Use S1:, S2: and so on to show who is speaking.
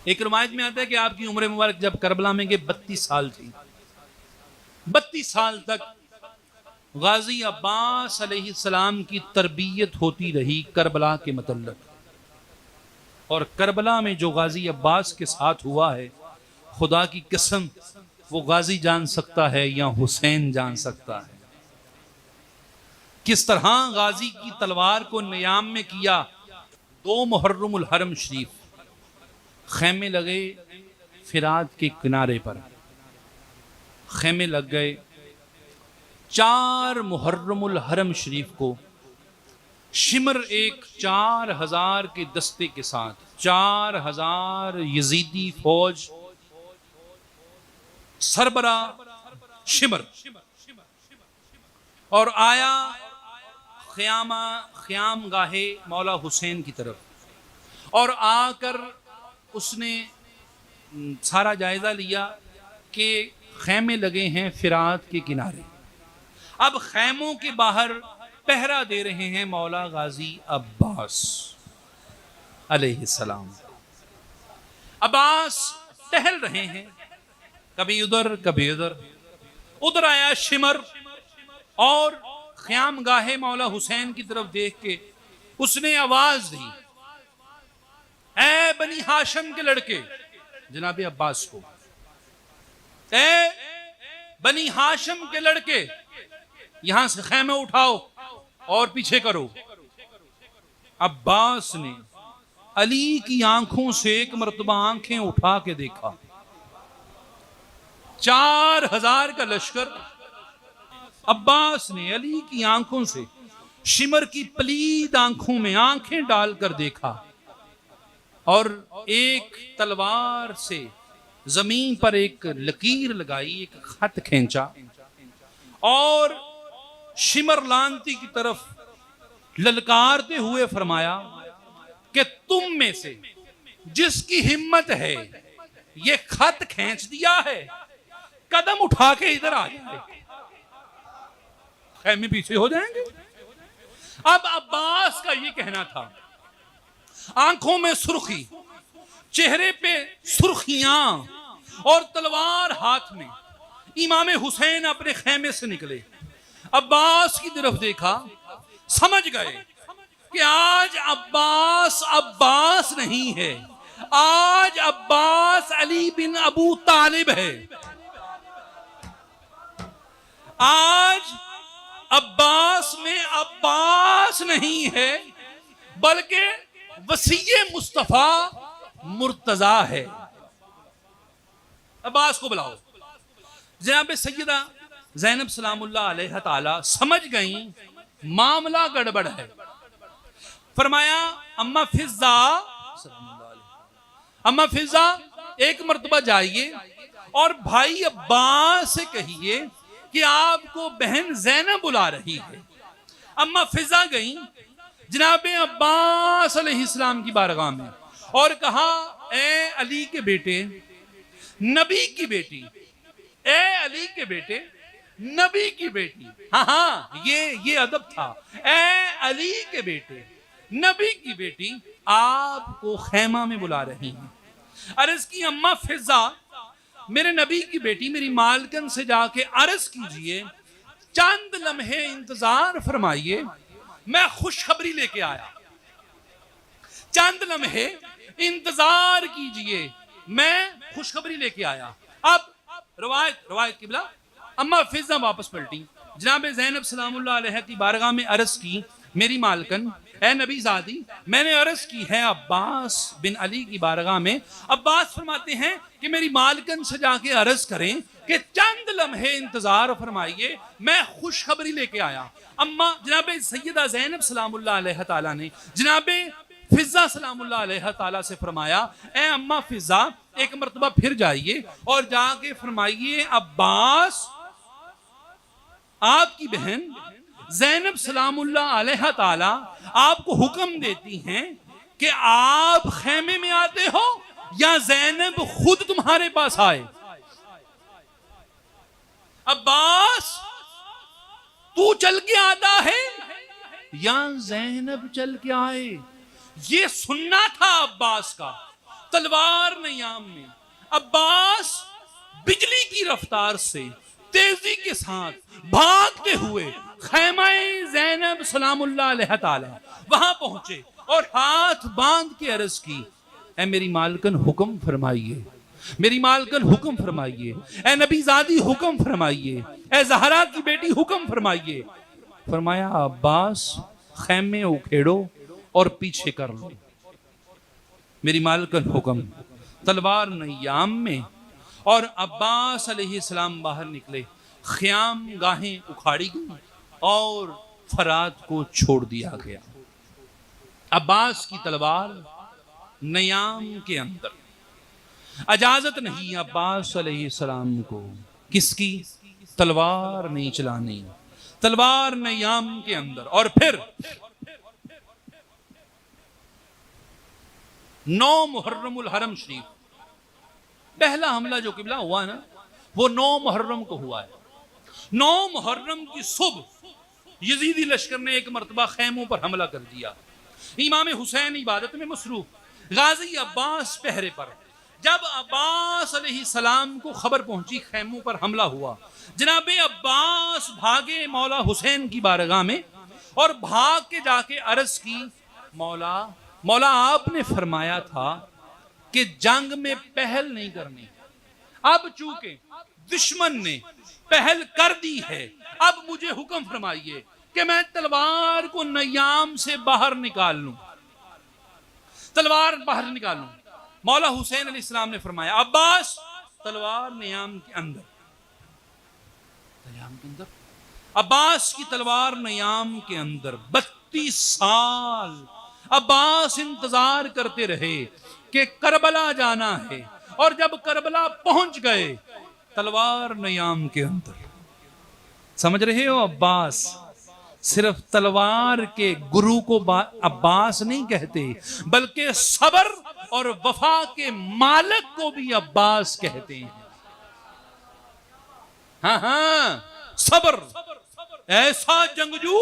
S1: एक रवायत में आता है कि आपकी उम्र मुबारक जब करबला में 32 साल थी, 32 साल तक गाजी अब्बास अलैहिस्सलाम की तरबियत होती रही करबला के मतलब। और करबला में जो गाजी अब्बास के साथ हुआ है, खुदा की कसम वो गाजी जान सकता है या हुसैन जान सकता है। किस तरह गाजी की तलवार को नियाम में किया। 2 मुहर्रमुल हरम शरीफ खेमे लगे, फिरात के किनारे पर खेमे लग गए। 4 मुहर्रमुल हरम शरीफ को शिमर एक 4000 के दस्ते के साथ 4000 यजीदी फौज सरबरा शिमर और आया ख्याम गाहे मौला हुसैन की तरफ। और आकर उसने सारा जायजा लिया कि खैमे लगे हैं फिरात के किनारे। अब खैमों के बाहर पहरा दे रहे हैं मौला गाजी अब्बास अलैहिस्सलाम। अब्बास टहल रहे हैं, कभी उधर कभी उधर। उधर आया शिमर और ख्याम गाहे मौला हुसैन की तरफ देख के उसने आवाज दी, ऐ बनी हाशम के लड़के, जनाबे अब्बास को, ऐ बनी हाशम के लड़के, यहां से खैमे उठाओ और पीछे करो। अब्बास ने अली की आंखों से एक मर्तबा आंखें उठा के देखा। 4000 का लश्कर। अब्बास ने अली की आंखों से शिमर की पलीद आंखों में आंखें डालकर देखा और एक तलवार से जमीन पर एक लकीर लगाई, एक खत खींचा और शिमर लांती की तरफ ललकारते हुए फरमाया कि तुम में से जिसकी हिम्मत है ये खत खींच दिया है, कदम उठा के इधर आ जाए, खैमे पीछे हो जाएंगे। अब अब्बास का ये कहना था, आंखों में सुर्खी, चेहरे पे सुर्खियां और तलवार हाथ में। इमाम हुसैन अपने खैमे से निकले, अब्बास की तरफ देखा, समझ गए कि आज अब्बास अब्बास नहीं है, आज अब्बास अली बिन अबू तालिब है। आज अब्बास में अब्बास नहीं है बल्कि वसीये मुस्तफा मुर्तजा है। अब्बास को बुलाओ। जनाब सैयदा ज़ैनब सलामुल्लाह अलैहा ताला समझ गई मामला गड़बड़ है। फरमाया, अम्मा फिजा, अम्मा फिजा एक मर्तबा जाइए और भाई अब्बास से कहिए कि आपको बहन ज़ैनब बुला रही है। अम्मा फिजा गई जनाबे अब्बास अलैहिस्सलाम की बारगाह में और कहा, ए अली के बेटे, नबी की बेटी, ए अली के बेटे, नबी की बेटी। हाँ हाँ, ये अदब था। ए अली के बेटे, नबी की बेटी आपको खैमा में बुला रही हैं। अर्ज की, अम्मा फिजा, मेरे नबी की बेटी, मेरी मालकन से जाके अर्ज कीजिए, चंद लम्हे इंतजार फरमाइए, मैं खुशखबरी लेके आया। चंद लम्हे इंतजार कीजिए, मैं खुशखबरी लेके आया। अब रवायत किबला, अम्मा फिजा वापस पलटी, जनाब ज़ैनब सलामुल्लाह अलैहा की बारगाह में अर्ज की, मेरी मालकन, ए नबी ज़ादी, मैंने अर्ज की है अब्बास बिन अली की बारगाह में। अब्बास फरमाते हैं कि मेरी मालकन से जाके अर्ज करें कि चंद लम्हे इंतजार फरमाइए, मैं खुशखबरी लेके आया। अम्मा जनाब सैयदा ज़ैनब सलामुल्लाह अलैहा ताला ने जनाब फिजा सलामुल्लाह अलैहा ताला से फरमाया, ए अम्मा फिजा, एक मर्तबा फिर जाइए और जाके फरमाइए, अब्बास आपकी बहन ज़ैनब सलामुल्लाह अलैहा ताला आपको हुक्म देती हैं कि आप खैमे में आते हो या ज़ैनब खुद तुम्हारे पास आए। अब्बास, तू चल के आता है या ज़ैनब चल के आए? ये सुनना था अब्बास का। तलवार नयाम में अब्बास बिजली की रफ्तार से तेजी के साथ भागते हुए खैमाए ज़ैनब सलामुल्लाह अलैहा ताला वहां पहुंचे और हाथ बांध के अर्ज की, ऐ मेरी मालकन हुक्म फरमाइए, मेरी मालकन हुक्म फरमाइए, ऐ नबीजादी हुक्म फरमाइए, ऐ ज़हरा की बेटी हुक्म फरमाइए। फरमाया अब्बास खैमे उखेड़ो और पीछे कर लो। मेरी मालकन हुक्म, तलवार नयाम में और अब्बास अलैहिस्सलाम बाहर निकले। ख़याम गाहें उखाड़ी गई और फरात को छोड़ दिया गया। अब्बास की तलवार नयाम के अंदर। इजाजत नहीं अब्बास अलैहिस्सलाम को किसकी? तलवार नहीं चलानी, तलवार नयाम के अंदर। और फिर 9 मुहर्रमुल हरम शरीफ, पहला हमला जो किबला हुआ ना, वो 9 मुहर्रम को हुआ है। 9 मुहर्रम की सुबह यजीदी लश्कर ने एक मरतबा खैमों पर हमला कर दिया। इमाम हुसैन इबादत में मसरूफ, गाजी अब्बास पहरे पर। जब अब्बास अलैहिस्सलाम को खबर पहुंची खैमों पर हमला हुआ, जनाबे अब्बास भागे मौला हुसैन की बारगाह में और भाग के जाके अर्ज की, मौला आपने फरमाया था कि जंग में पहल नहीं करनी, अब चूंकि दुश्मन ने पहल कर दी है, अब मुझे हुक्म फरमाइए कि मैं तलवार को नयाम से बाहर निकाल लूं, तलवार बाहर निकाल लूं। मौला हुसैन अलैहिस्सलाम ने फरमाया, अब्बास तलवार नयाम के अंदर, नयाम के अंदर। अब्बास की तलवार नयाम के अंदर 32 साल अब्बास इंतजार करते रहे कि करबला जाना है, और जब करबला पहुंच गए तलवार नयाम के अंदर। समझ रहे हो? अब्बास सिर्फ तलवार के गुरु को अब्बास नहीं कहते, बल्कि सबर और वफा के मालिक को भी अब्बास कहते हैं। हाँ, सबर, ऐसा जंगजू